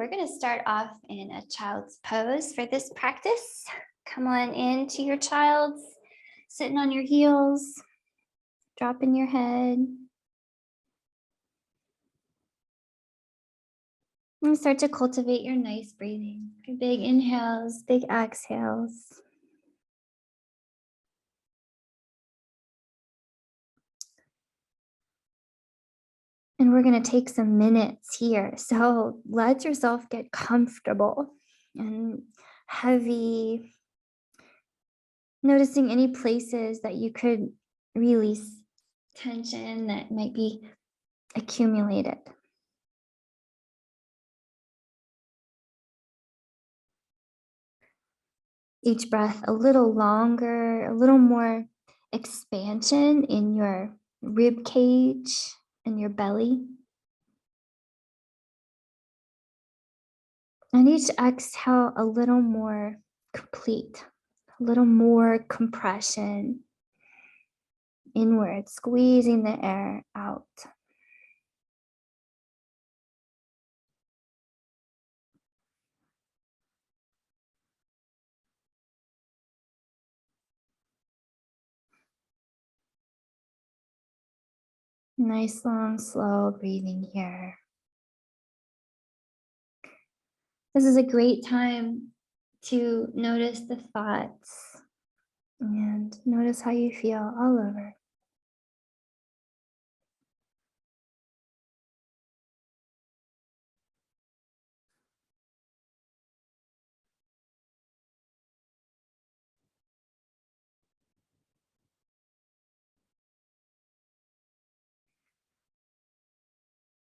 we're going to start off in a child's pose for this practice. Come on into your child's, sitting on your heels, dropping your head. And start to cultivate your nice breathing. Big inhales, big exhales. And we're going to take some minutes here. So let yourself get comfortable and heavy. Noticing any places that you could release tension that might be accumulated. Each breath a little longer, a little more expansion in your rib cage and your belly. And each exhale a little more complete, a little more compression inward, squeezing the air out. Nice, long, slow breathing here. This is a great time to notice the thoughts and notice how you feel all over.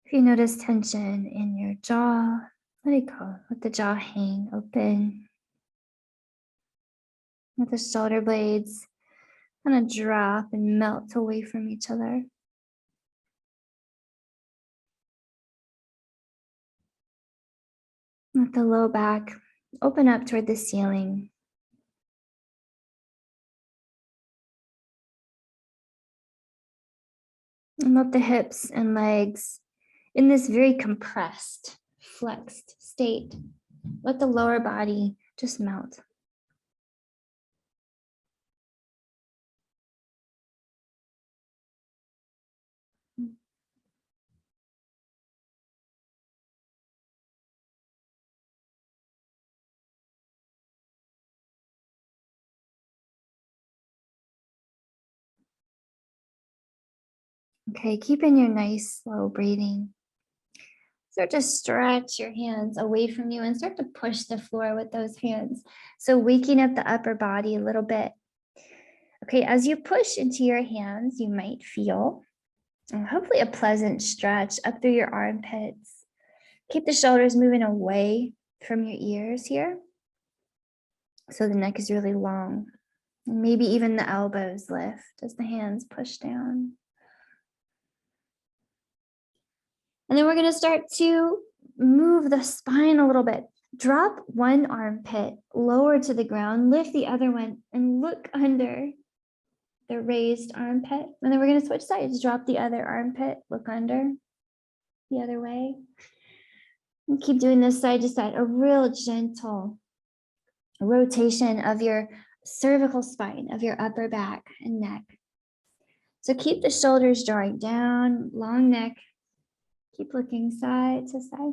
If you notice tension in your jaw, let it go. Let the jaw hang open. Let the shoulder blades kind of drop and melt away from each other. Let the low back open up toward the ceiling. And let the hips and legs in this very compressed, flexed state. Let the lower body just melt. Okay, keeping your nice slow breathing. Start to stretch your hands away from you and start to push the floor with those hands. So waking up the upper body a little bit. Okay, as you push into your hands, you might feel hopefully a pleasant stretch up through your armpits. Keep the shoulders moving away from your ears here. So the neck is really long. Maybe even the elbows lift as the hands push down. And then we're going to start to move the spine a little bit. Drop one armpit lower to the ground, lift the other one, and look under the raised armpit. And then we're going to switch sides. Drop the other armpit, look under the other way. And keep doing this side to side, a real gentle rotation of your cervical spine, of your upper back and neck. So keep the shoulders drawing down, long neck. Keep looking side to side.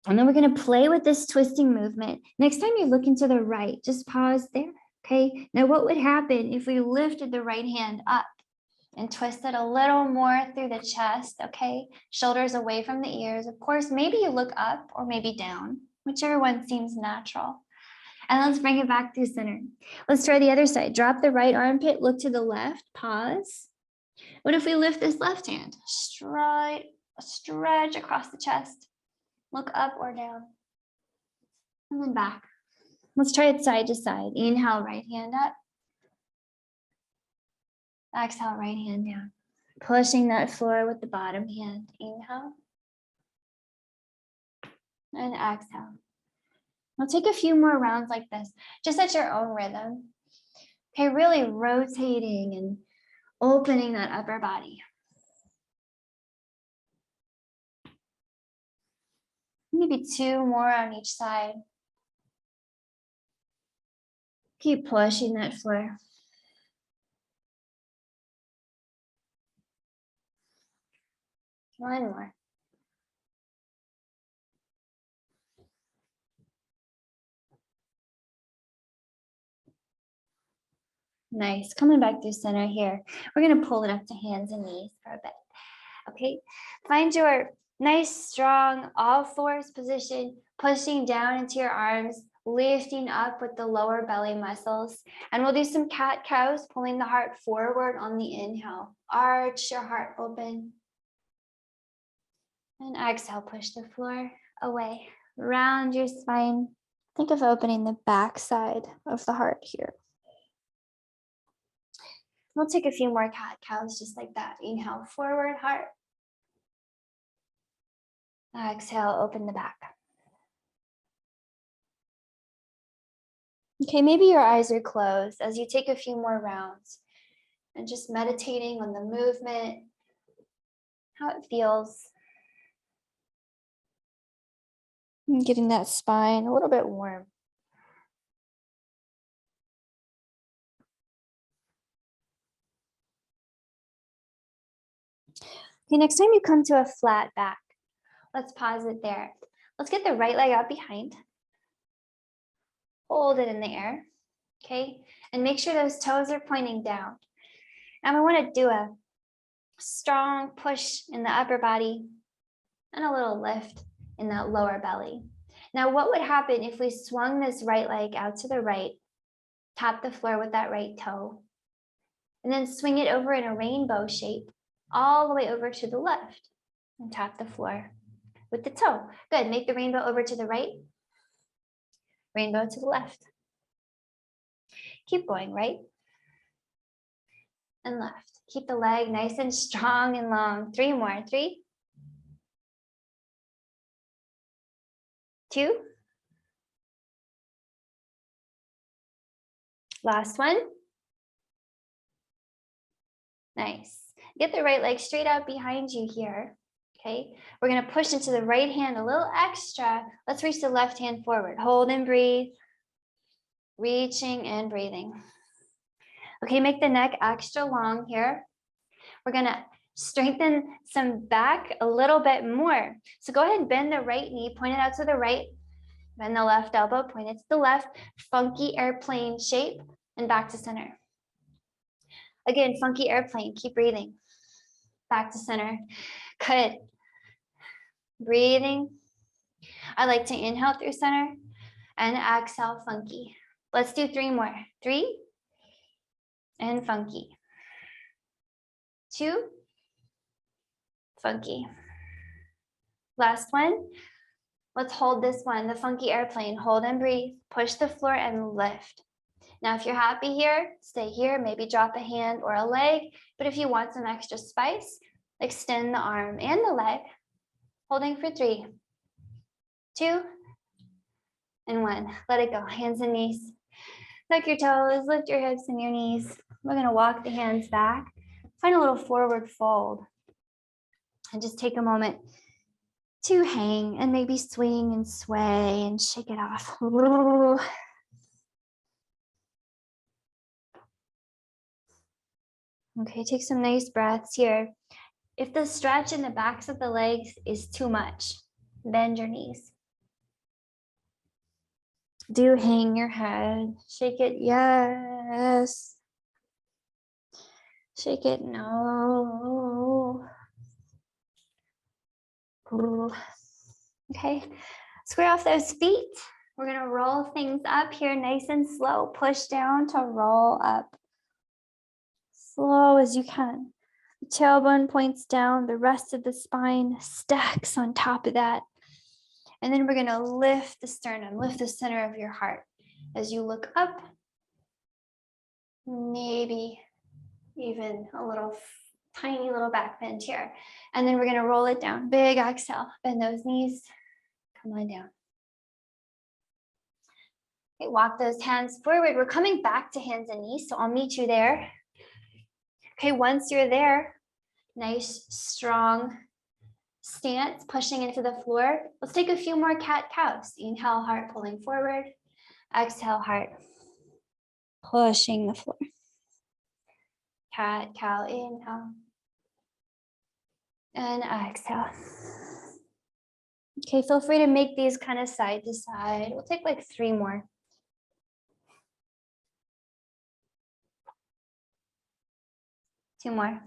And then we're going to play with this twisting movement. Next time you're looking to the right, just pause there. Okay. Now what would happen if we lifted the right hand up and twisted a little more through the chest? Okay. Shoulders away from the ears. Of course, maybe you look up or maybe down, whichever one seems natural. And let's bring it back through center. Let's try the other side. Drop the right armpit, look to the left, pause. What if we lift this left hand? Stretch across the chest. Look up or down. And then back. Let's try it side to side. Inhale, right hand up. Exhale, right hand down. Pushing that floor with the bottom hand. Inhale. And exhale. We'll take a few more rounds like this, just at your own rhythm. Okay, really rotating and opening that upper body. Maybe 2 more on each side. Keep pushing that floor. One more. Nice. Coming back through center here. We're going to pull it up to hands and knees for a bit. Okay. Find your nice, strong, all fours position, pushing down into your arms, lifting up with the lower belly muscles. And we'll do some cat-cows, pulling the heart forward on the inhale. Arch your heart open. And exhale, push the floor away. Round your spine. Think of opening the back side of the heart here. We'll take a few more cat-cows just like that. Inhale, forward, heart. Exhale, open the back. Okay, maybe your eyes are closed as you take a few more rounds and just meditating on the movement, how it feels. And getting that spine a little bit warm. Okay, next time you come to a flat back, let's pause it there. Let's get the right leg out behind. Hold it in the air, okay? And make sure those toes are pointing down. Now we want to do a strong push in the upper body and a little lift in that lower belly. Now, what would happen if we swung this right leg out to the right, tap the floor with that right toe, and then swing it over in a rainbow shape all the way over to the left and tap the floor with the toe. Good. Make the rainbow over to the right, rainbow to the left. Keep going, right and left. Keep the leg nice and strong and long. 3 more. 3, 2. Last one. Nice. Get the right leg straight out behind you here. Okay. We're going to push into the right hand a little extra. Let's reach the left hand forward. Hold and breathe. Reaching and breathing. Okay, make the neck extra long here. We're going to strengthen some back a little bit more. So go ahead and bend the right knee, point it out to the right. Bend the left elbow, point it to the left. Funky airplane shape and back to center. Again, funky airplane. Keep breathing. Back to center. Good. Breathing. I like to inhale through center and exhale funky. Let's do 3 more. 3 and funky. 2, funky. Last one. Let's hold this one, the funky airplane. Hold and breathe. Push the floor and lift. Now, if you're happy here, stay here. Maybe drop a hand or a leg. But if you want some extra spice, extend the arm and the leg. Holding for 3, 2, and 1. Let it go. Hands and knees. Tuck your toes, lift your hips and your knees. We're going to walk the hands back. Find a little forward fold. And just take a moment to hang and maybe swing and sway and shake it off. Okay, take some nice breaths here. If the stretch in the backs of the legs is too much, bend your knees. Do hang your head. Shake it, yes. Shake it, no. Okay, square off those feet. We're gonna roll things up here nice and slow. Push down to roll up. Slow as you can. The tailbone points down, the rest of the spine stacks on top of that. And then we're gonna lift the sternum, lift the center of your heart. As you look up, maybe even a little tiny little back bend here. And then we're gonna roll it down. Big exhale, bend those knees, come on down. Okay, walk those hands forward. We're coming back to hands and knees, so I'll meet you there. Okay, once you're there, nice, strong stance, pushing into the floor. Let's take a few more cat-cows. Inhale, heart pulling forward. Exhale, heart pushing the floor. Cat-cow, inhale. And exhale. Okay, feel free to make these kind of side to side. We'll take like 3 more. Two more.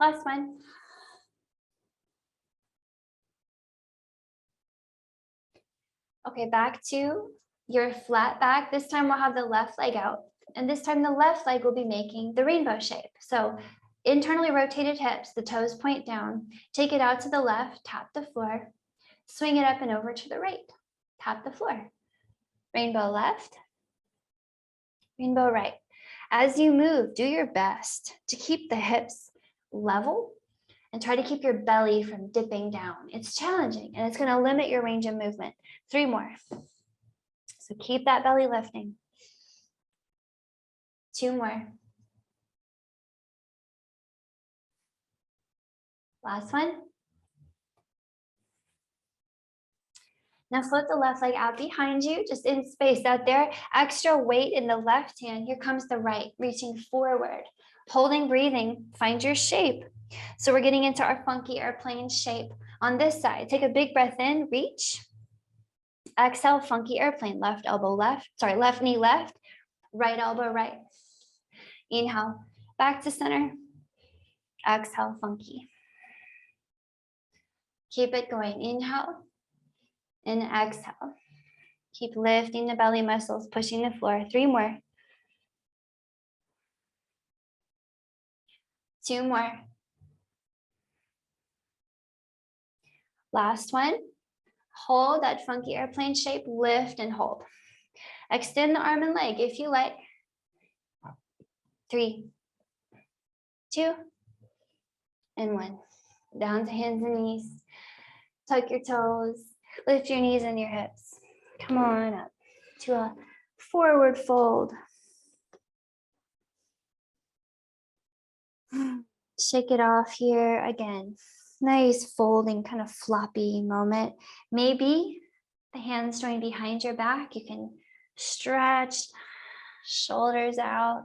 Last one. Okay, back to your flat back. This time we'll have the left leg out. And this time the left leg will be making the rainbow shape. So internally rotated hips, the toes point down. Take it out to the left, tap the floor. Swing it up and over to the right. Tap the floor. Rainbow left. Rainbow right. As you move, do your best to keep the hips level and try to keep your belly from dipping down. It's challenging and it's going to limit your range of movement. 3 more. So keep that belly lifting. 2 more. Last one. Now float the left leg out behind you, just in space out there. Extra weight in the left hand. Here comes the right, reaching forward. Holding, breathing, find your shape. So we're getting into our funky airplane shape on this side. Take a big breath in, reach. Exhale, funky airplane. Left elbow left, left knee left, right elbow right. Inhale, back to center. Exhale, funky. Keep it going. Inhale and exhale. Keep lifting the belly muscles, pushing the floor. 3 more. 2 more. Last one. Hold that funky airplane shape, lift and hold. Extend the arm and leg if you like. 3, 2, and 1. Down to hands and knees. Tuck your toes. Lift your knees and your hips. Come on up to a forward fold. Shake it off here again. Nice folding, kind of floppy moment. Maybe the hands join behind your back. You can stretch, shoulders out.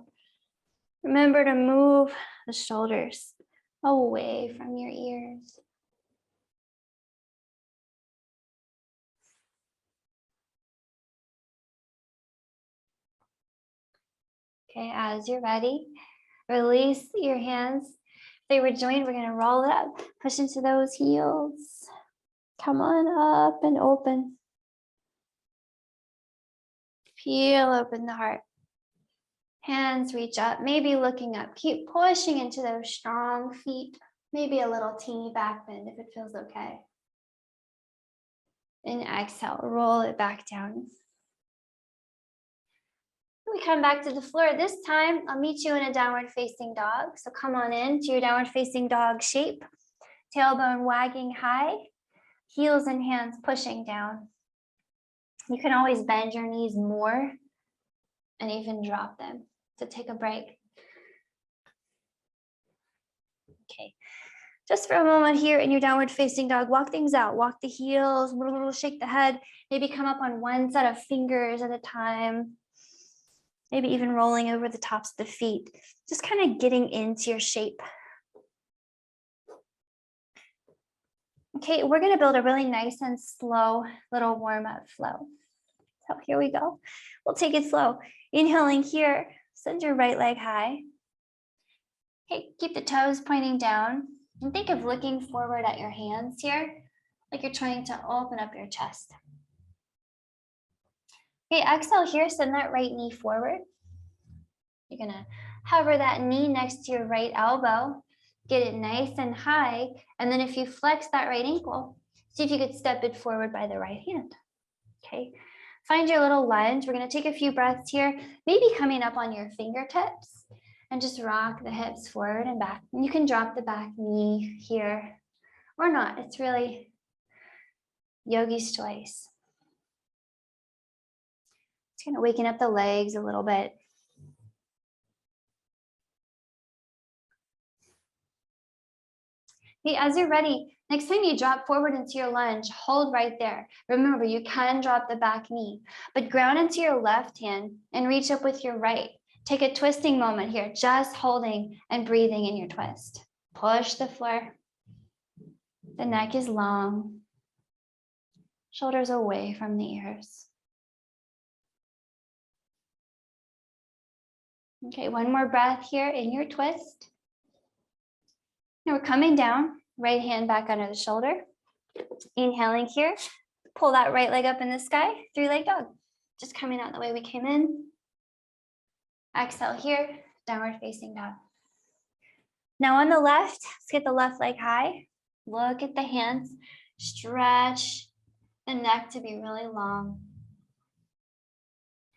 Remember to move the shoulders away from your ears. Okay, as you're ready, release your hands. If they were joined, we're gonna roll it up, push into those heels. Come on up and open. Peel open the heart. Hands reach up, maybe looking up. Keep pushing into those strong feet. Maybe a little teeny back bend if it feels okay. And exhale, roll it back down. We come back to the floor. This time, I'll meet you in a downward facing dog. So come on in to your downward facing dog shape. Tailbone wagging high, heels and hands pushing down. You can always bend your knees more and even drop them. So take a break. Okay, just for a moment here in your downward facing dog, walk things out. Walk the heels, shake the head, maybe come up on one set of fingers at a time. Maybe even rolling over the tops of the feet, just kind of getting into your shape. Okay, we're gonna build a really nice and slow little warm-up flow. So here we go. We'll take it slow. Inhaling here, send your right leg high. Okay, keep the toes pointing down and think of looking forward at your hands here, like you're trying to open up your chest. Okay, exhale here, send that right knee forward. You're gonna hover that knee next to your right elbow, get it nice and high, and then if you flex that right ankle, see if you could step it forward by the right hand. Okay, find your little lunge. We're gonna take a few breaths here, maybe coming up on your fingertips, and just rock the hips forward and back. And you can drop the back knee here or not. It's really yogi's choice. Just kind of waking up the legs a little bit. Okay, as you're ready, next time you drop forward into your lunge, hold right there. Remember, you can drop the back knee, but ground into your left hand and reach up with your right. Take a twisting moment here, just holding and breathing in your twist. Push the floor. The neck is long. Shoulders away from the ears. Okay, one more breath here in your twist. Now we're coming down, right hand back under the shoulder. Inhaling here, pull that right leg up in the sky, 3-leg dog. Just coming out the way we came in. Exhale here, downward facing dog. Now on the left, let's get the left leg high. Look at the hands, stretch the neck to be really long.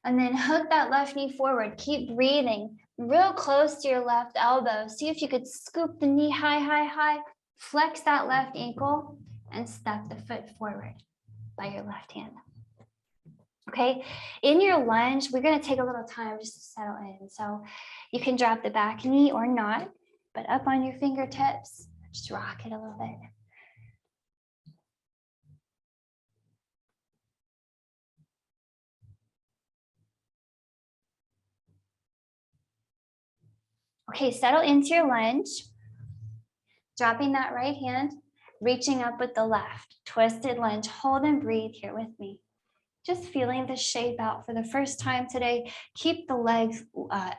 And then hook that left knee forward. Keep breathing real close to your left elbow. See if you could scoop the knee high, high, high. Flex that left ankle and step the foot forward by your left hand. Okay, in your lunge, we're going to take a little time just to settle in. So you can drop the back knee or not, but up on your fingertips, just rock it a little bit. Okay, settle into your lunge, dropping that right hand, reaching up with the left, twisted lunge. Hold and breathe here with me. Just feeling the shape out for the first time today. Keep the legs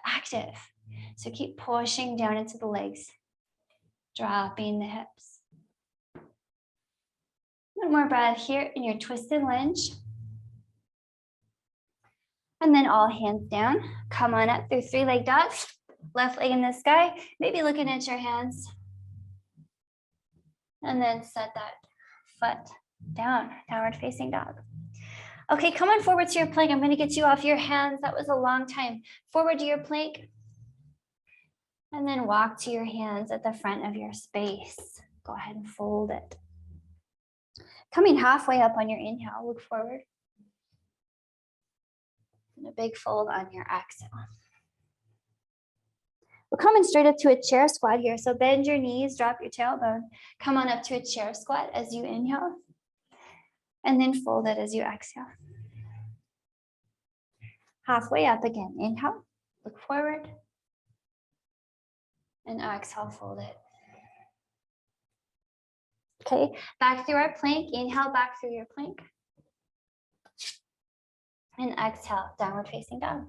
active. So keep pushing down into the legs, dropping the hips. One more breath here in your twisted lunge. And then all hands down. Come on up through 3-leg dogs. Left leg in the sky, maybe looking at your hands. And then set that foot down, downward facing dog. Okay, come on forward to your plank. I'm going to get you off your hands. That was a long time. Forward to your plank. And then walk to your hands at the front of your space. Go ahead and fold it. Coming halfway up on your inhale, look forward. And a big fold on your exhale. We're coming straight up to a chair squat here. So bend your knees, drop your tailbone. Come on up to a chair squat as you inhale. And then fold it as you exhale. Halfway up again. Inhale, look forward. And exhale, fold it. Okay, back through our plank. Inhale, back through your plank. And exhale, downward facing dog.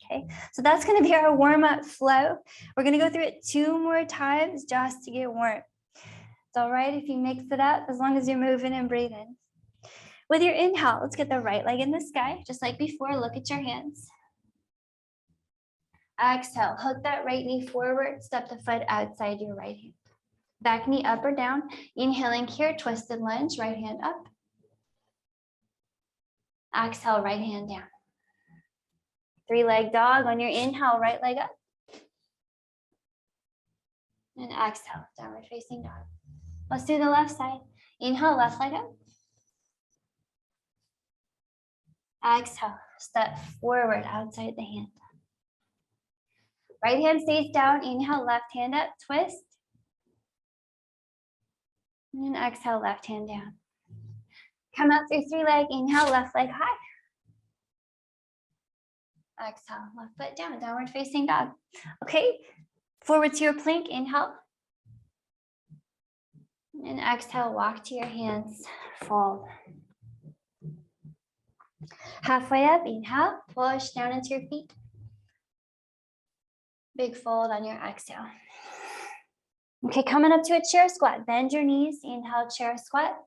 Okay, so that's going to be our warm-up flow. We're going to go through it 2 more times just to get warm. It's all right if you mix it up as long as you're moving and breathing. With your inhale, let's get the right leg in the sky, just like before. Look at your hands. Exhale, hook that right knee forward, step the foot outside your right hand. Back knee up or down. Inhaling here, twisted lunge, right hand up. Exhale, right hand down. 3-leg dog on your inhale, right leg up. And exhale, downward facing dog. Let's do the left side. Inhale, left leg up. Exhale, step forward outside the hand. Right hand stays down. Inhale, left hand up, twist. And exhale, left hand down. Come out through 3-leg. Inhale, left leg high. Exhale, left foot down, downward facing dog. Okay, forward to your plank. Inhale. And exhale, walk to your hands, fold. Halfway up, inhale, push down into your feet. Big fold on your exhale. Okay, coming up to a chair squat. Bend your knees, inhale, chair squat.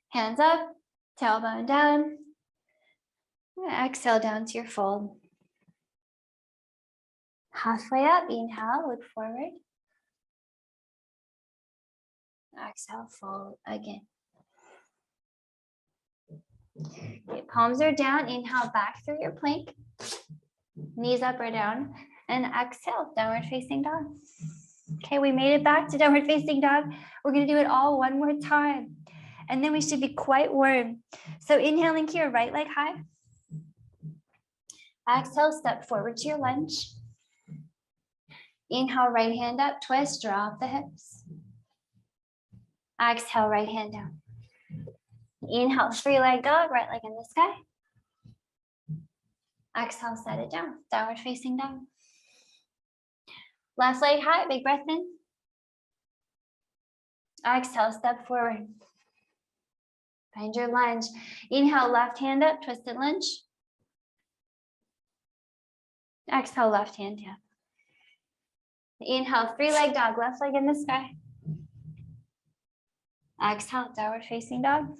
Hands up, tailbone down. Exhale down to your fold. Halfway up, inhale, look forward. Exhale, fold again. Okay, palms are down. Inhale, back through your plank. Knees up or down. And exhale, downward facing dog. Okay, we made it back to downward facing dog. We're going to do it all one more time. And then we should be quite warm. So inhaling here, right leg high. Exhale, step forward to your lunge. Inhale, right hand up, twist, drop the hips. Exhale, right hand down. Inhale, three-leg dog, right leg in the sky. Exhale, set it down, downward facing dog. Left leg high, big breath in. Exhale, step forward. Find your lunge. Inhale, left hand up, twisted lunge. Exhale, left hand down. Inhale, three-leg dog, left leg in the sky. Exhale, downward facing dog.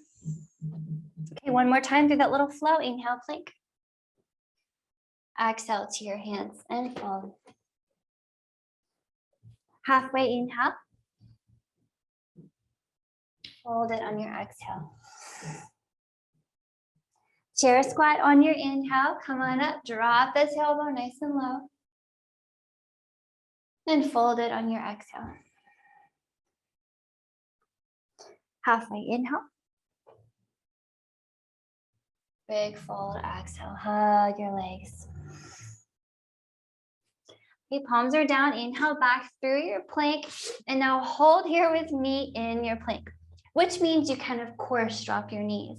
Okay, one more time through that little flow. Inhale, plank. Exhale to your hands and fold. Halfway inhale. Hold it on your exhale. Chair squat on your inhale. Come on up. Drop the tailbone nice and low. And fold it on your exhale. Halfway inhale. Big fold, exhale. Hug your legs. Okay, palms are down. Inhale back through your plank. And now hold here with me in your plank, which means you can, of course, drop your knees.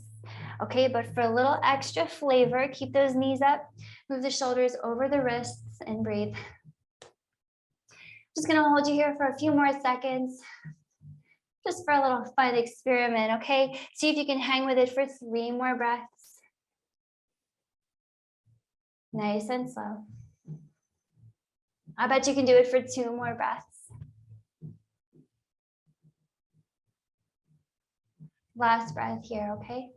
Okay, but for a little extra flavor, keep those knees up. Move the shoulders over the wrists and breathe. Just gonna hold you here for a few more seconds, just for a little fun experiment, okay? See if you can hang with it for 3 more breaths. Nice and slow. I bet you can do it for 2 more breaths. Last breath here, okay?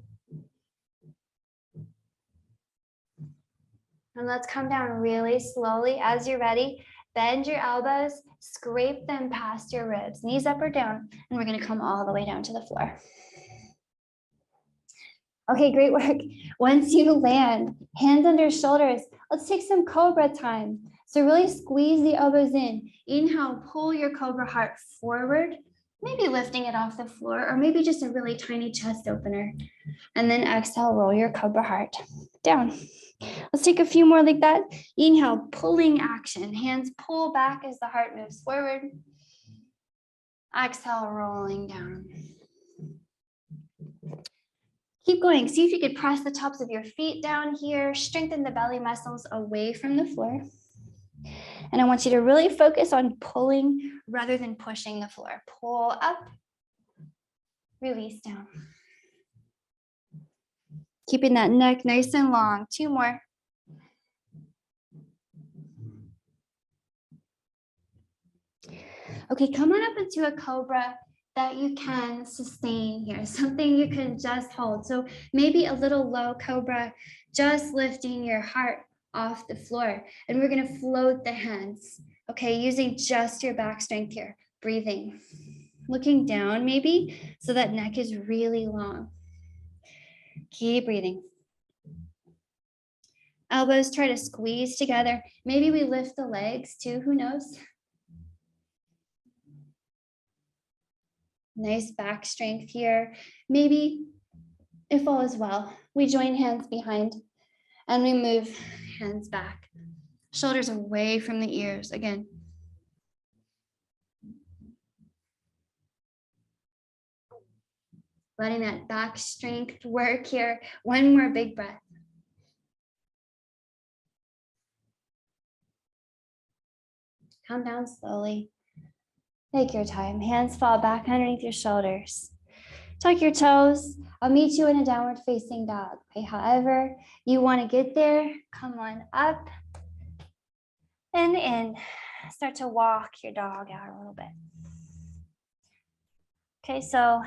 And let's come down really slowly. As you're ready, bend your elbows, scrape them past your ribs, knees up or down, and we're gonna come all the way down to the floor. Okay, great work. Once you land, hands under shoulders, let's take some Cobra time. So really squeeze the elbows in. Inhale, pull your Cobra heart forward, maybe lifting it off the floor, or maybe just a really tiny chest opener. And then exhale, roll your Cobra heart down. Let's take a few more like that. Inhale, pulling action. Hands pull back as the heart moves forward. Exhale, rolling down. Keep going. See if you could press the tops of your feet down here. Strengthen the belly muscles away from the floor. And I want you to really focus on pulling rather than pushing the floor. Pull up, release down. Keeping that neck nice and long. 2 more. Okay, come on up into a Cobra that you can sustain here, something you can just hold. So maybe a little low Cobra, just lifting your heart off the floor. And we're gonna float the hands, okay, using just your back strength here, breathing. Looking down maybe, so that neck is really long. Keep breathing. Elbows try to squeeze together. Maybe we lift the legs too, who knows? Nice back strength here. Maybe if all is well, we join hands behind and we move hands back. Shoulders away from the ears again. Letting that back strength work here. 1 more big breath. Come down slowly. Take your time. Hands fall back underneath your shoulders. Tuck your toes. I'll meet you in a downward facing dog. Okay, however you want to get there, come on up and in. Start to walk your dog out a little bit. Okay, so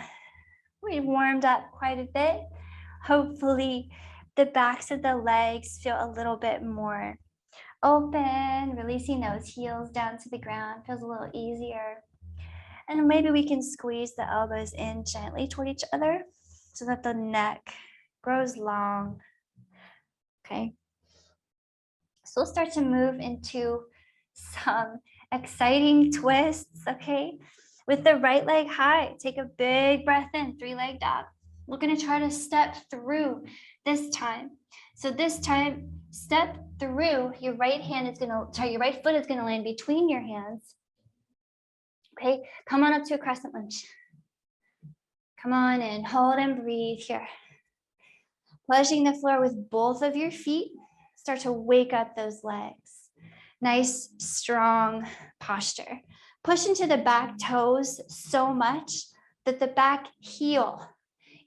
we warmed up quite a bit. Hopefully the backs of the legs feel a little bit more open, releasing those heels down to the ground feels a little easier. And maybe we can squeeze the elbows in gently toward each other so that the neck grows long. Okay. So we'll start to move into some exciting twists, okay? With the right leg high, take a big breath in, 3-leg dog. We're gonna try to step through this time. So this time, step through, your right foot is gonna land between your hands. Okay, come on up to a crescent lunge. Come on in, hold and breathe here. Pushing the floor with both of your feet. Start to wake up those legs. Nice, strong posture. Push into the back toes so much that the back heel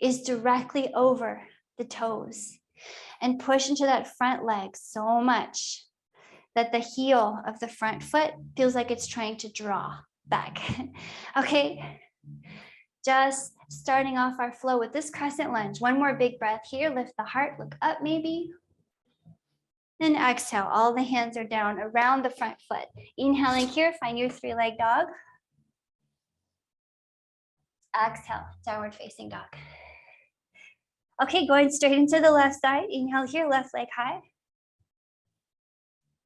is directly over the toes. And push into that front leg so much that the heel of the front foot feels like it's trying to draw back. Okay, just starting off our flow with this crescent lunge. One more big breath here. Lift the heart, look up maybe. And exhale, all the hands are down around the front foot. Inhaling here, find your three-leg dog. Exhale, downward facing dog. Okay, going straight into the left side. Inhale here, left leg high.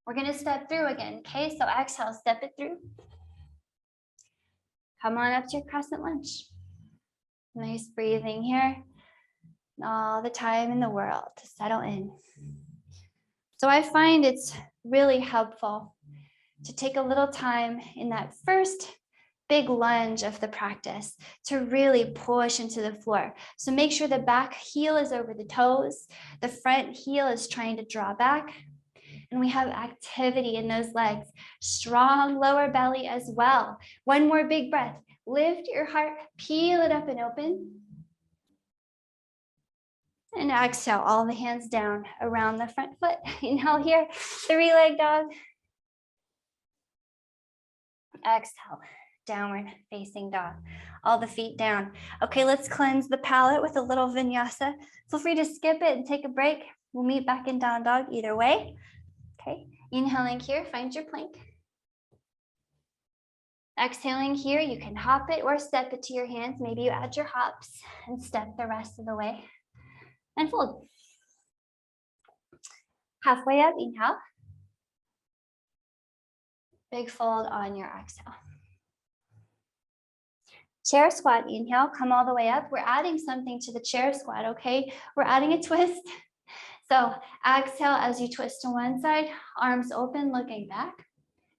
We're gonna step through again, okay? So exhale, step it through. Come on up to your crescent lunge. Nice breathing here. All the time in the world to settle in. So I find it's really helpful to take a little time in that first big lunge of the practice to really push into the floor. So make sure the back heel is over the toes. The front heel is trying to draw back. And we have activity in those legs. Strong lower belly as well. One more big breath. Lift your heart, peel it up and open. And exhale, all the hands down around the front foot. Inhale here, three-leg dog. Exhale, downward facing dog. All the feet down. Okay, let's cleanse the palate with a little vinyasa. Feel free to skip it and take a break. We'll meet back in down dog either way. Okay, inhaling here, find your plank. Exhaling here, you can hop it or step it to your hands. Maybe you add your hops and step the rest of the way. And fold. Halfway up, inhale. Big fold on your exhale. Chair squat, inhale, come all the way up. We're adding something to the chair squat, okay? We're adding a twist. So exhale as you twist to one side, arms open, looking back,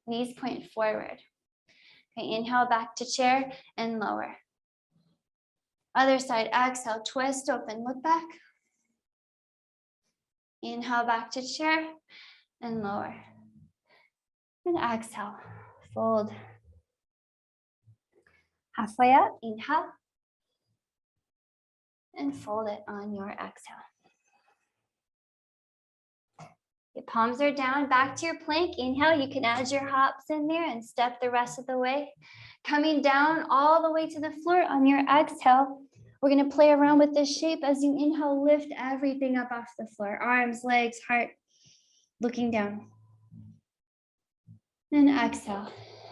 knees point forward. Okay, inhale back to chair and lower. Other side, exhale, twist open, look back. Inhale back to chair and lower. And exhale, fold. Halfway up, inhale. And fold it on your exhale. Your palms are down, back to your plank. Inhale, you can add your hops in there and step the rest of the way. Coming down all the way to the floor on your exhale. We're gonna play around with this shape as you inhale, lift everything up off the floor. Arms, legs, heart, looking down. And exhale,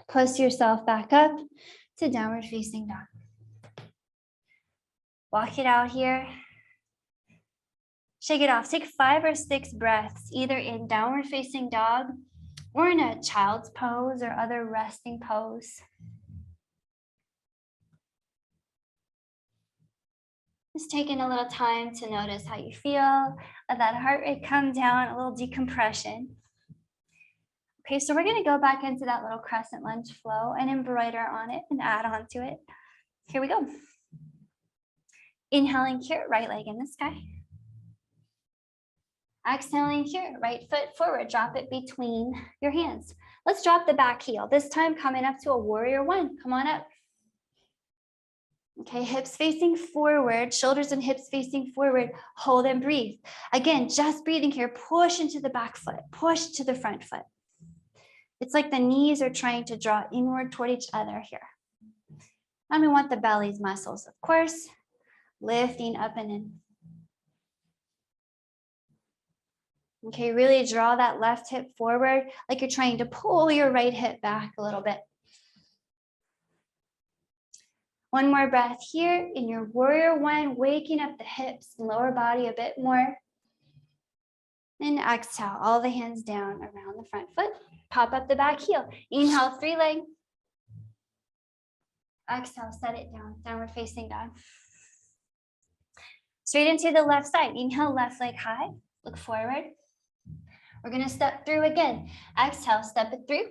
push yourself back up to downward facing dog. Walk it out here. Shake it off. Take 5 or 6 breaths, either in downward facing dog or in a child's pose or other resting pose. Just taking a little time to notice how you feel. Let that heart rate come down, a little decompression. Okay, so we're gonna go back into that little crescent lunge flow and embroider on it and add on to it. Here we go. Inhaling here, right leg in the sky. Exhaling here, right foot forward, drop it between your hands. Let's drop the back heel. This time coming up to a warrior one. Come on up. Okay, hips facing forward, shoulders and hips facing forward. Hold and breathe. Again, just breathing here. Push into the back foot, push to the front foot. It's like the knees are trying to draw inward toward each other here. And we want the belly's muscles, of course, lifting up and in. Okay, really draw that left hip forward like you're trying to pull your right hip back a little bit. One more breath here in your warrior one, waking up the hips and lower body a bit more. And exhale, all the hands down around the front foot. Pop up the back heel. Inhale, 3-leg. Exhale, set it down, downward facing dog. Straight into the left side. Inhale, left leg high, look forward. We're gonna step through again. Exhale, step it through.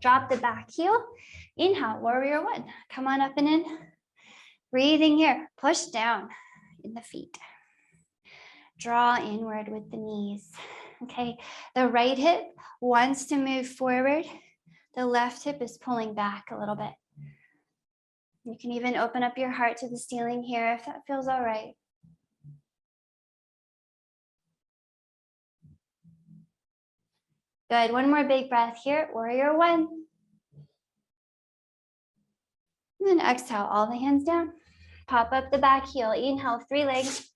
Drop the back heel. Inhale, warrior one. Come on up and in. Breathing here, push down in the feet. Draw inward with the knees. Okay, the right hip wants to move forward. The left hip is pulling back a little bit. You can even open up your heart to the ceiling here if that feels all right. Good, one more big breath here, warrior one. And then exhale, all the hands down. Pop up the back heel, inhale, 3 legs.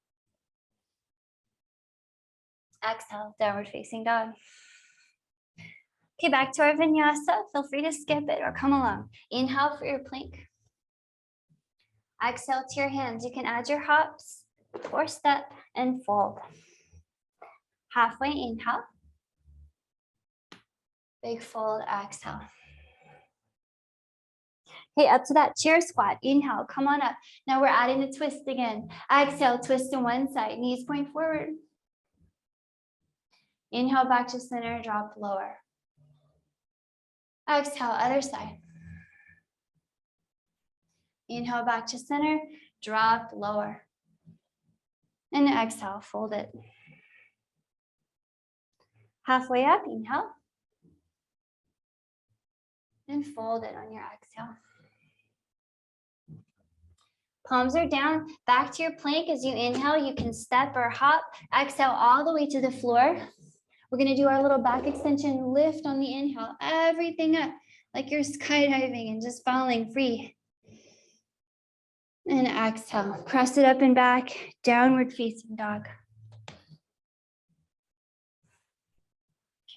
Exhale, downward facing dog. Okay, back to our vinyasa. Feel free to skip it or come along. Inhale for your plank. Exhale to your hands. You can add your hops or step and fold. Halfway inhale. Big fold, exhale. Okay, up to that chair squat. Inhale, come on up. Now we're adding the twist again. Exhale, twist to one side. Knees point forward. Inhale back to center, drop lower. Exhale, other side. Inhale back to center, drop lower. And exhale, fold it. Halfway up, inhale. And fold it on your exhale. Palms are down, back to your plank. As you inhale, you can step or hop. Exhale all the way to the floor. We're gonna do our little back extension lift on the inhale. Everything up, like you're skydiving and just falling free. And exhale, press it up and back, downward facing dog.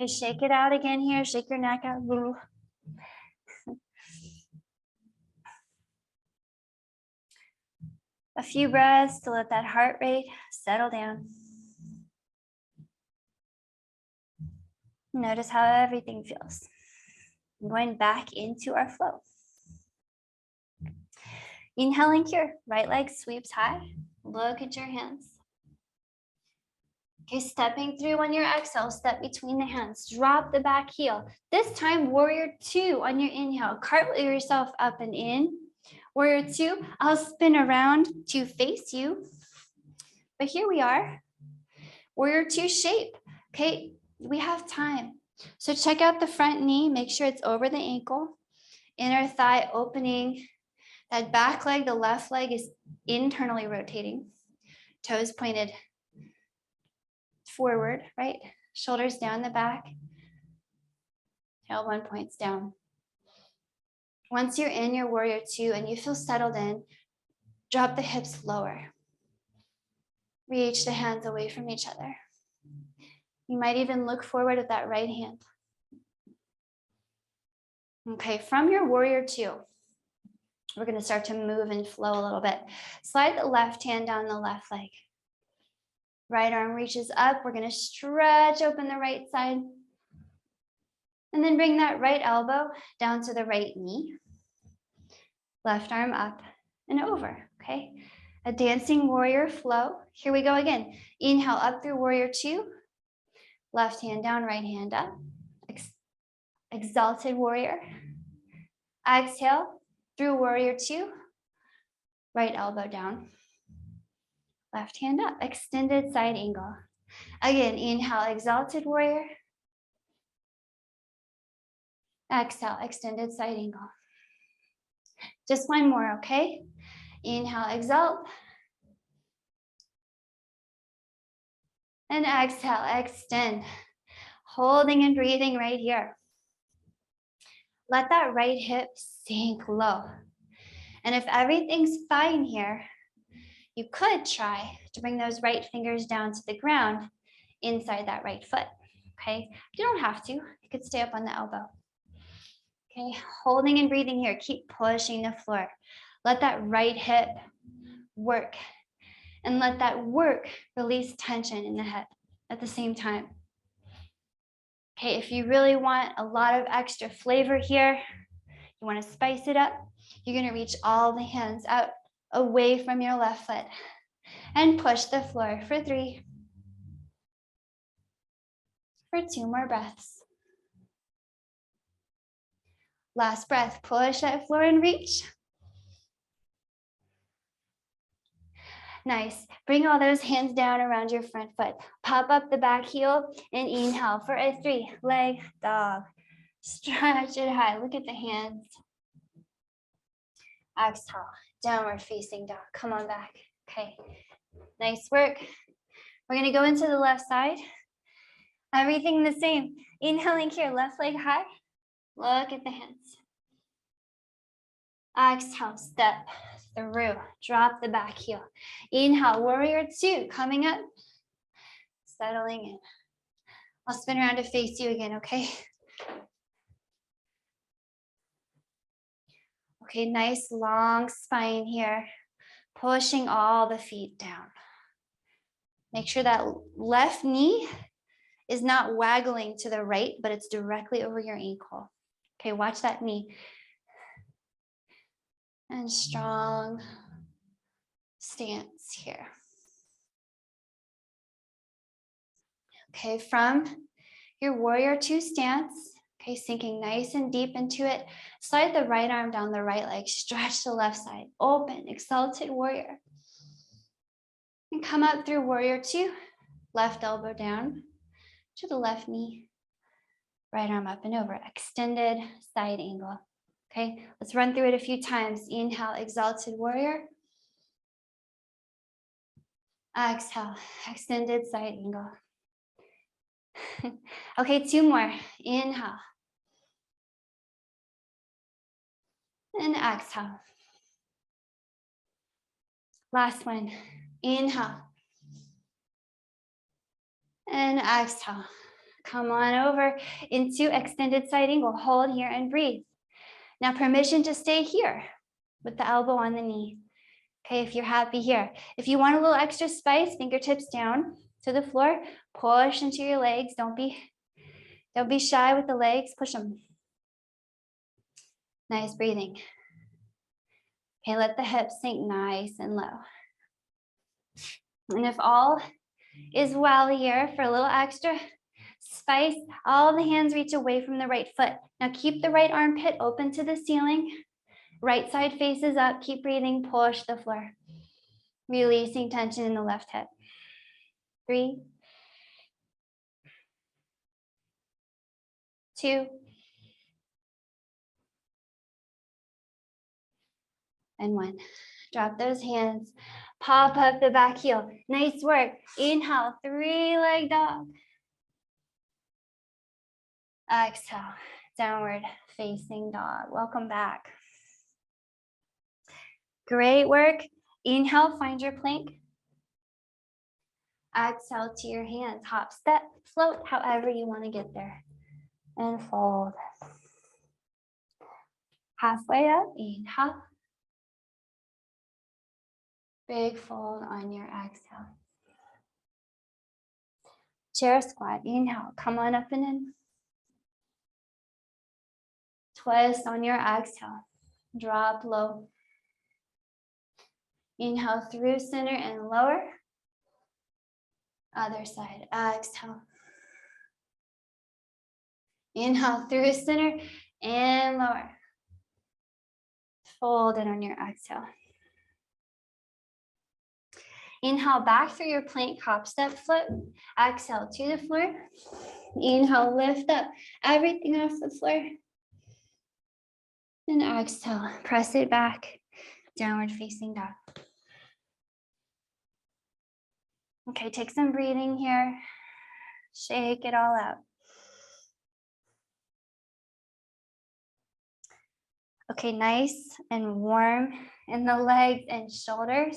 Okay, shake it out again here. Shake your neck out. A few breaths to let that heart rate settle down. Notice how everything feels. Going back into our flow. Inhaling here, right leg sweeps high. Look at your hands. Okay, stepping through on your exhale, step between the hands. Drop the back heel. This time, warrior two on your inhale. Cartwheel yourself up and in. Warrior two, I'll spin around to face you. But here we are. Warrior two shape. Okay, we have time. So check out the front knee. Make sure it's over the ankle. Inner thigh opening. That back leg, the left leg is internally rotating. Toes pointed forward, right? Shoulders down the back. Tailbone points down. Once you're in your warrior two and you feel settled in, drop the hips lower. Reach the hands away from each other. You might even look forward with that right hand. Okay, from your warrior two, we're going to start to move and flow a little bit. Slide the left hand down the left leg. Right arm reaches up. We're going to stretch open the right side. And then bring that right elbow down to the right knee. Left arm up and over, okay? A dancing warrior flow. Here we go again. Inhale up through warrior two. Left hand down, right hand up. Exalted warrior. Exhale through warrior two. Right elbow down. Left hand up, extended side angle. Again, inhale, exalted warrior. Exhale, extended side angle. Just one more, okay? Inhale, exalt. And exhale, extend. Holding and breathing right here. Let that right hip sink low. And if everything's fine here, you could try to bring those right fingers down to the ground inside that right foot, okay? You don't have to. You could stay up on the elbow. Okay, holding and breathing here. Keep pushing the floor. Let that right hip work. And let that work release tension in the hip at the same time. Okay, if you really want a lot of extra flavor here, you want to spice it up, you're going to reach all the hands out away from your left foot and push the floor for 3. For 2 more breaths. Last breath, push that floor and reach. Nice. Bring all those hands down around your front foot. Pop up the back heel and inhale for a 3-leg dog. Stretch it high. Look at the hands. Exhale, downward facing dog. Come on back. Okay, nice work. We're gonna go into the left side. Everything the same. Inhaling here, left leg high. Look at the hands. Exhale, step through. Drop the back heel. Inhale, warrior 2, coming up. Settling in. I'll spin around to face you again, okay? Okay, nice long spine here. Pushing all the feet down. Make sure that left knee is not waggling to the right, but it's directly over your ankle. Okay, watch that knee. And strong stance here. Okay, from your warrior 2 stance, okay, sinking nice and deep into it. Slide the right arm down the right leg, stretch the left side, open, exalted warrior. And come up through warrior 2, left elbow down to the left knee, right arm up and over, extended side angle. Okay, let's run through it a few times. Inhale, exalted warrior. Exhale, extended side angle. Okay, 2 more. Inhale. And exhale. Last one. Inhale. And exhale. Come on over into extended side angle. Hold here and breathe. Now permission to stay here with the elbow on the knee. Okay, if you're happy here. If you want a little extra spice, fingertips down to the floor. Push into your legs. Don't be shy with the legs. Push them. Nice breathing. Okay, let the hips sink nice and low. And if all is well here, for a little extra spice, all the hands reach away from the right foot. Now keep the right armpit open to the ceiling. Right side faces up. Keep breathing. Push the floor. Releasing tension in the left hip. 3, 2, and 1. Drop those hands. Pop up the back heel. Nice work. Inhale, 3-leg dog. Exhale, downward facing dog. Welcome back. Great work. Inhale, find your plank. Exhale to your hands. Hop, step, float, however you want to get there. And fold. Halfway up, inhale. Big fold on your exhale. Chair squat, inhale, come on up and in. Twist on your exhale. Drop low. Inhale through center and lower. Other side, exhale. Inhale through center and lower. Fold in on your exhale. Inhale back through your plank, hop, step, float. Exhale to the floor. Inhale, lift up everything off the floor. And exhale, press it back, downward facing dog. Okay, take some breathing here. Shake it all out. Okay, nice and warm in the legs and shoulders.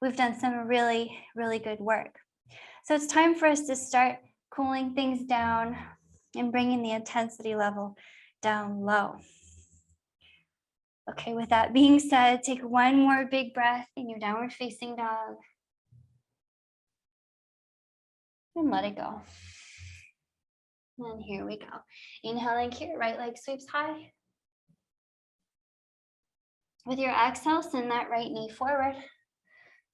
We've done some really, really good work. So it's time for us to start cooling things down and bringing the intensity level down low. Okay, with that being said, take one more big breath in your downward facing dog. And let it go. And here we go. Inhaling here, right leg sweeps high. With your exhale, send that right knee forward.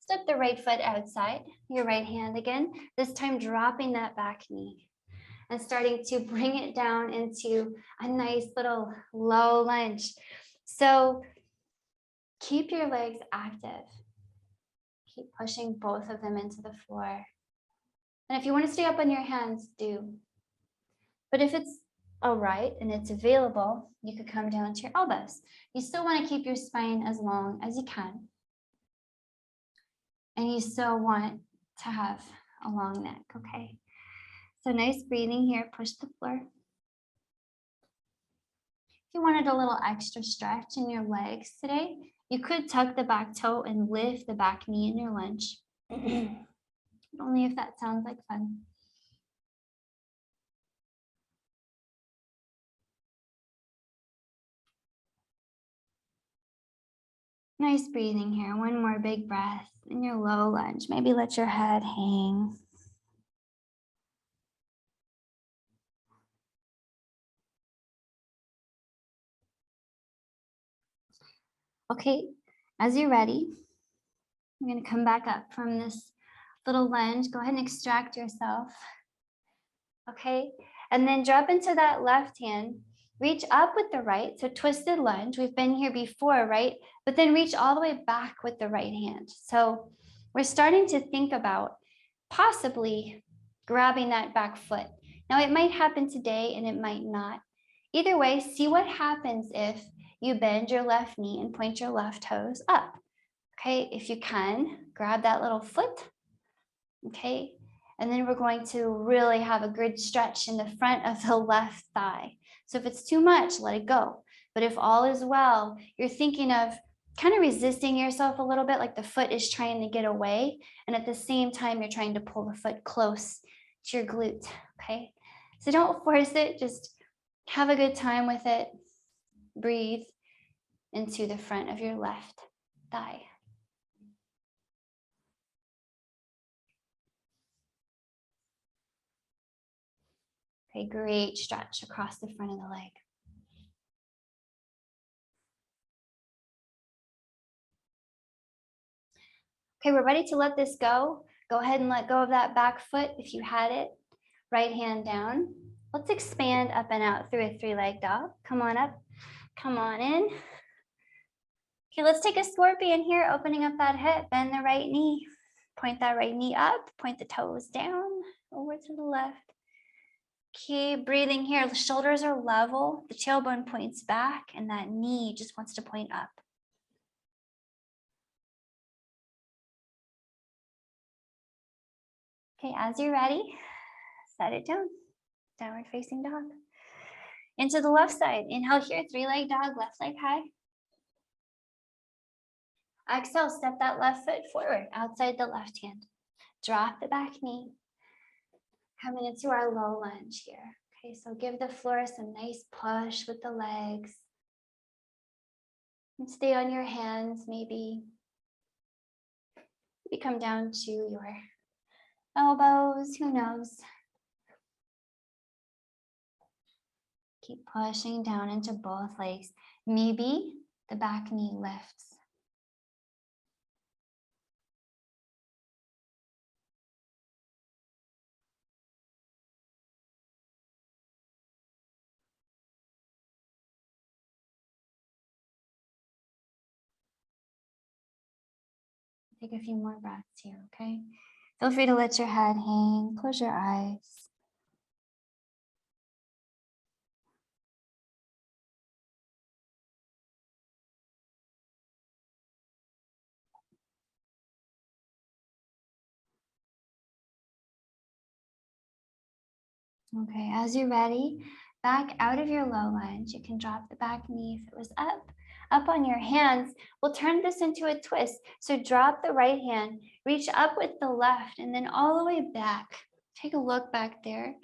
Step the right foot outside, your right hand again, this time dropping that back knee and starting to bring it down into a nice little low lunge. So keep your legs active. Keep pushing both of them into the floor. And if you want to stay up on your hands, do. But if it's all right and it's available, you could come down to your elbows. You still want to keep your spine as long as you can. And you still want to have a long neck, okay? So nice breathing here, push the floor. If you wanted a little extra stretch in your legs today, you could tuck the back toe and lift the back knee in your lunge. Only if that sounds like fun. Nice breathing here. One more big breath in your low lunge. Maybe let your head hang. Okay, as you're ready, you're going to come back up from this little lunge. Go ahead and extract yourself. Okay, and then drop into that left hand. Reach up with the right, so twisted lunge. We've been here before, right? But then reach all the way back with the right hand. So we're starting to think about possibly grabbing that back foot. Now it might happen today and it might not. Either way, see what happens if you bend your left knee and point your left toes up. Okay, if you can, grab that little foot. Okay, and then we're going to really have a good stretch in the front of the left thigh. So if it's too much, let it go. But if all is well, you're thinking of kind of resisting yourself a little bit, like the foot is trying to get away. And at the same time, you're trying to pull the foot close to your glute, okay? So don't force it, just have a good time with it. Breathe into the front of your left thigh. Okay, great stretch across the front of the leg. Okay, we're ready to let this go. Go ahead and let go of that back foot if you had it. Right hand down. Let's expand up and out through a three-leg dog. Come on up, come on in. Okay, let's take a scorpion here, opening up that hip, bend the right knee. Point that right knee up, point the toes down, over to the left. Keep breathing here. The shoulders are level, the tailbone points back, and that knee just wants to point up. Okay, as you're ready, set it down. Downward facing dog. Into the left side. Inhale here, three-leg dog, left leg high. Exhale, step that left foot forward, outside the left hand. Drop the back knee. Coming into our low lunge here. Okay, so give the floor some nice push with the legs. And stay on your hands, maybe. Maybe come down to your elbows, who knows? Keep pushing down into both legs. Maybe the back knee lifts. Take a few more breaths here, okay? Feel free to let your head hang, close your eyes. Okay, as you're ready, back out of your low lunge. You can drop the back knee if it was up on your hands. We'll turn this into a twist. So drop the right hand, reach up with the left, and then all the way back. Take a look back there.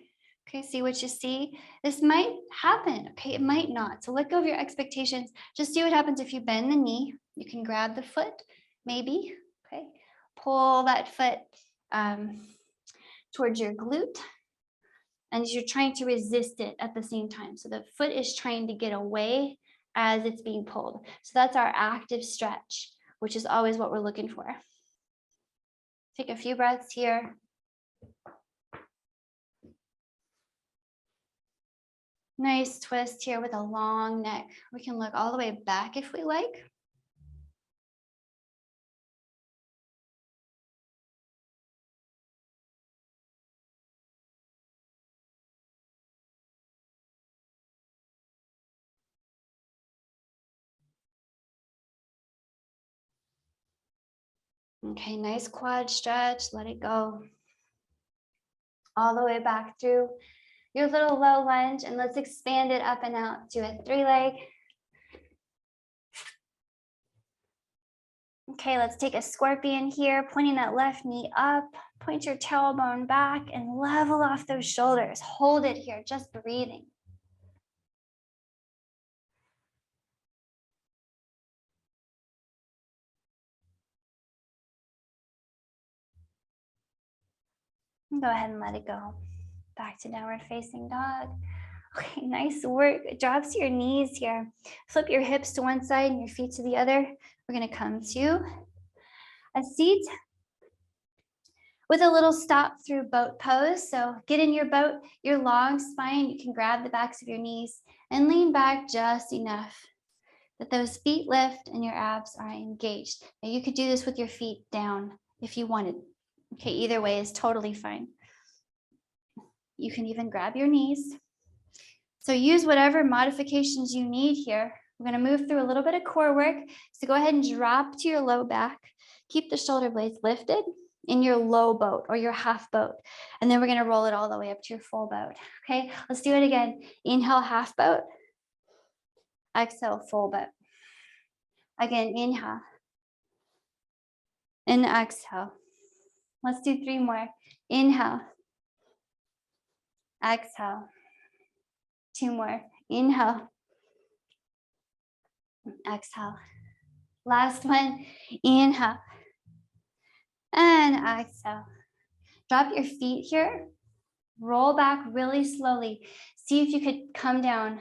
Okay, see what you see? This might happen, okay? It might not. So let go of your expectations. Just see what happens if you bend the knee. You can grab the foot, maybe, okay? Pull that foot towards your glute. And you're trying to resist it at the same time. So the foot is trying to get away as it's being pulled. So that's our active stretch, which is always what we're looking for. Take a few breaths here. Nice twist here with a long neck. We can look all the way back if we like. Okay, nice quad stretch. Let it go. All the way back through your little low lunge, and let's expand it up and out to a 3-leg. Okay, let's take a scorpion here, pointing that left knee up, point your tailbone back and level off those shoulders. Hold it here, just breathing. Go ahead and let it go. Back to downward facing dog. Okay, nice work. Drop to your knees here. Flip your hips to one side and your feet to the other. We're gonna come to a seat with a little stop through boat pose. So get in your boat, your long spine. You can grab the backs of your knees and lean back just enough that those feet lift and your abs are engaged. Now you could do this with your feet down if you wanted. Okay, either way is totally fine. You can even grab your knees. So use whatever modifications you need here. We're going to move through a little bit of core work. So go ahead and drop to your low back. Keep the shoulder blades lifted in your low boat or your half boat. And then we're going to roll it all the way up to your full boat. Okay, let's do it again. Inhale, half boat. Exhale, full boat. Again, inhale. And exhale. Let's do 3 more. Inhale. Exhale. 2 more. Inhale. Exhale. Last one. Inhale. And exhale. Drop your feet here. Roll back really slowly. See if you could come down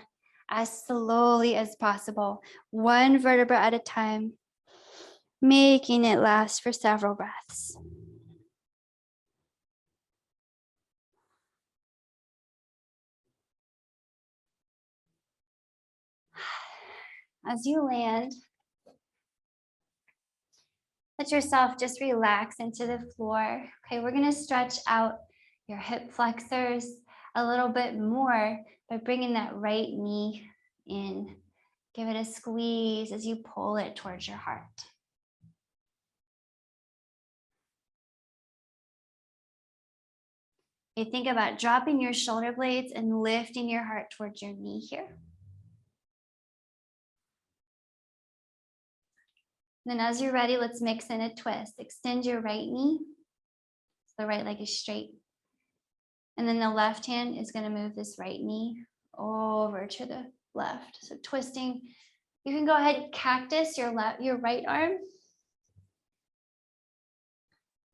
as slowly as possible. 1 vertebra at a time. Making it last for several breaths. As you land, let yourself just relax into the floor. Okay, we're going to stretch out your hip flexors a little bit more by bringing that right knee in. Give it a squeeze as you pull it towards your heart. You think about dropping your shoulder blades and lifting your heart towards your knee here. Then as you're ready, let's mix in a twist. Extend your right knee. So the right leg is straight. And then the left hand is going to move this right knee over to the left. So twisting. You can go ahead and cactus your right arm.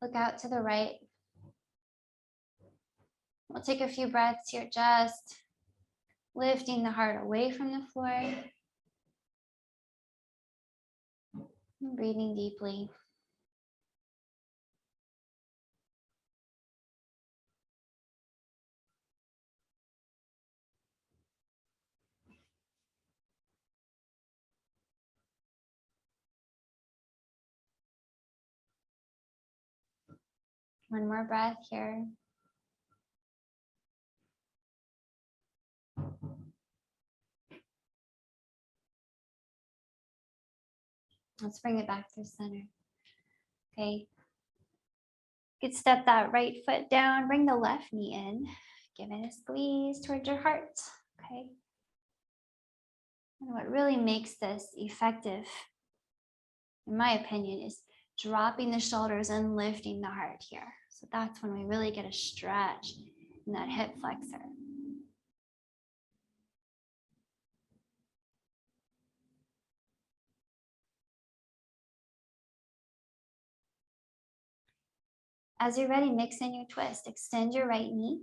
Look out to the right. We'll take a few breaths here, just lifting the heart away from the floor. Breathing deeply. One more breath here. Let's bring it back through center. Okay. You could step that right foot down, bring the left knee in, give it a squeeze towards your heart. Okay. And what really makes this effective, in my opinion, is dropping the shoulders and lifting the heart here. So that's when we really get a stretch in that hip flexor. As you're ready, mix in your twist. Extend your right knee.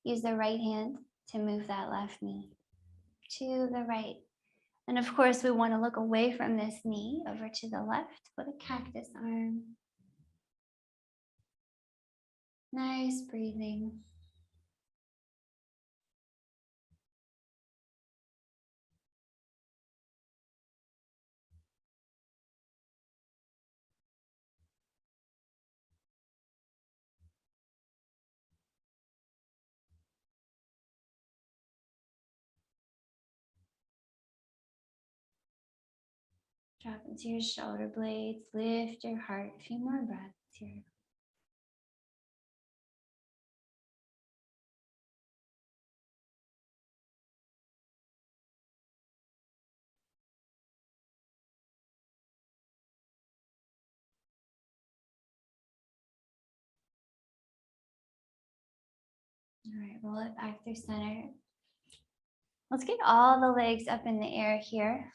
Use the right hand to move that left knee to the right. And of course, we want to look away from this knee over to the left with a cactus arm. Nice breathing. Drop into your shoulder blades, lift your heart. A few more breaths here. All right, roll it back through center. Let's get all the legs up in the air here.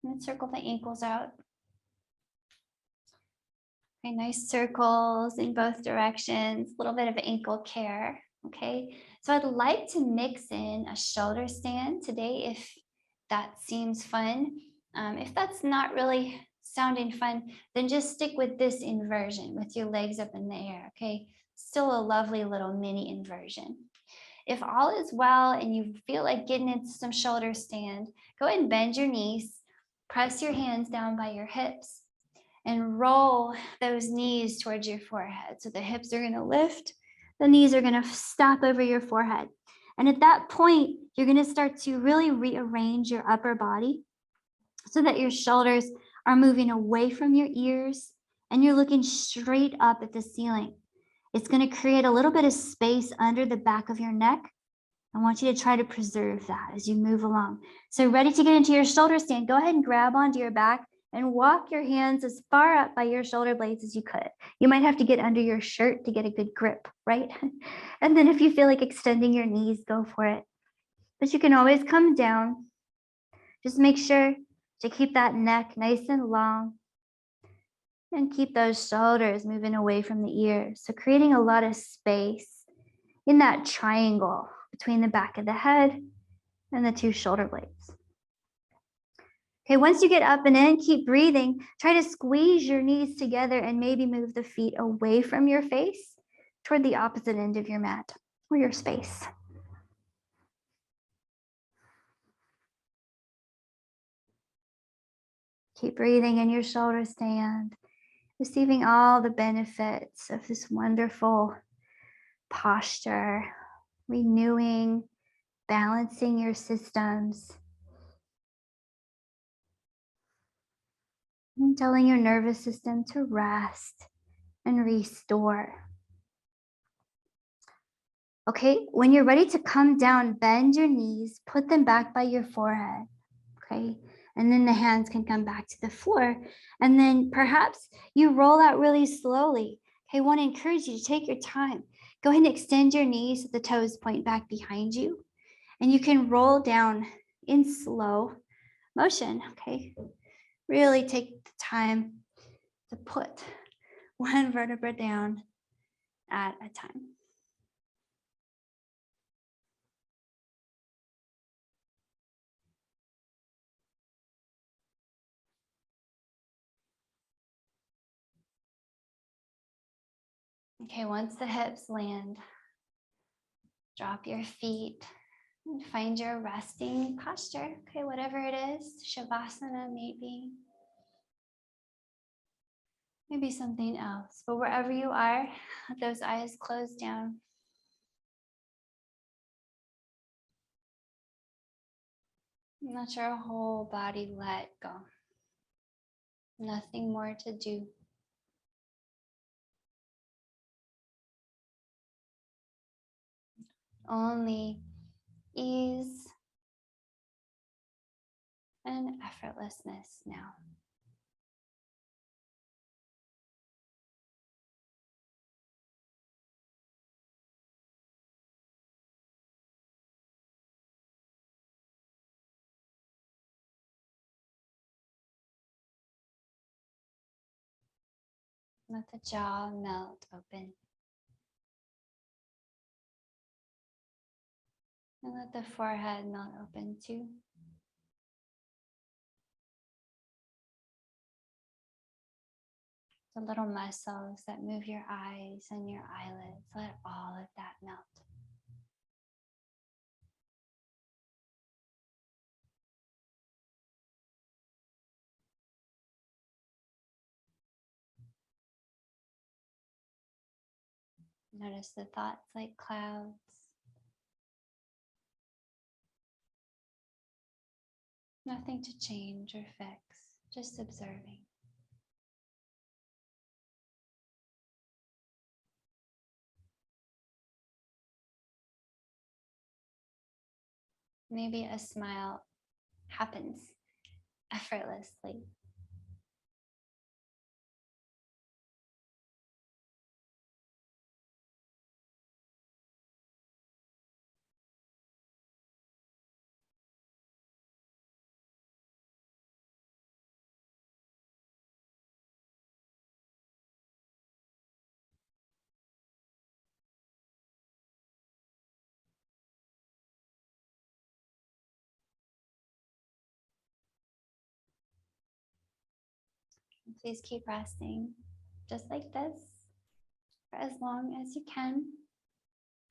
And circle the ankles out. Okay, nice circles in both directions, a little bit of ankle care, okay? So I'd like to mix in a shoulder stand today if that seems fun. If that's not really sounding fun, then just stick with this inversion with your legs up in the air, okay? Still a lovely little mini inversion. If all is well and you feel like getting into some shoulder stand, go ahead and bend your knees, press your hands down by your hips, and roll those knees towards your forehead. So the hips are going to lift, the knees are going to stop over your forehead. And at that point, you're going to start to really rearrange your upper body so that your shoulders are moving away from your ears and you're looking straight up at the ceiling. It's going to create a little bit of space under the back of your neck. I want you to try to preserve that as you move along. So ready to get into your shoulder stand, go ahead and grab onto your back and walk your hands as far up by your shoulder blades as you could. You might have to get under your shirt to get a good grip, right? And then if you feel like extending your knees, go for it. But you can always come down. Just make sure to keep that neck nice and long and keep those shoulders moving away from the ears. So creating a lot of space in that triangle between the back of the head and the two shoulder blades. Okay, once you get up and in, keep breathing. Try to squeeze your knees together and maybe move the feet away from your face toward the opposite end of your mat or your space. Keep breathing in your shoulder stand, receiving all the benefits of this wonderful posture, renewing, balancing your systems, and telling your nervous system to rest and restore. Okay, when you're ready to come down, bend your knees, put them back by your forehead, okay? And then the hands can come back to the floor. And then perhaps you roll out really slowly. Okay, I want to encourage you to take your time. Go ahead and extend your knees so the toes point back behind you. And you can roll down in slow motion, okay? Really take the time to put one vertebra down at a time. Okay, once the hips land, drop your feet and find your resting posture. Okay, whatever it is, Shavasana maybe. Maybe something else, but wherever you are, let those eyes close down. Let your whole body let go. Nothing more to do. Only ease and effortlessness now. Let the jaw melt open. And let the forehead melt open too. The little muscles that move your eyes and your eyelids, let all of that melt. Notice the thoughts like clouds. Nothing to change or fix. Just observing. Maybe a smile happens effortlessly. Please keep resting just like this for as long as you can.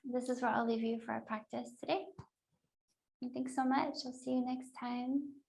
This is where I'll leave you for our practice today. And thanks so much. I'll see you next time.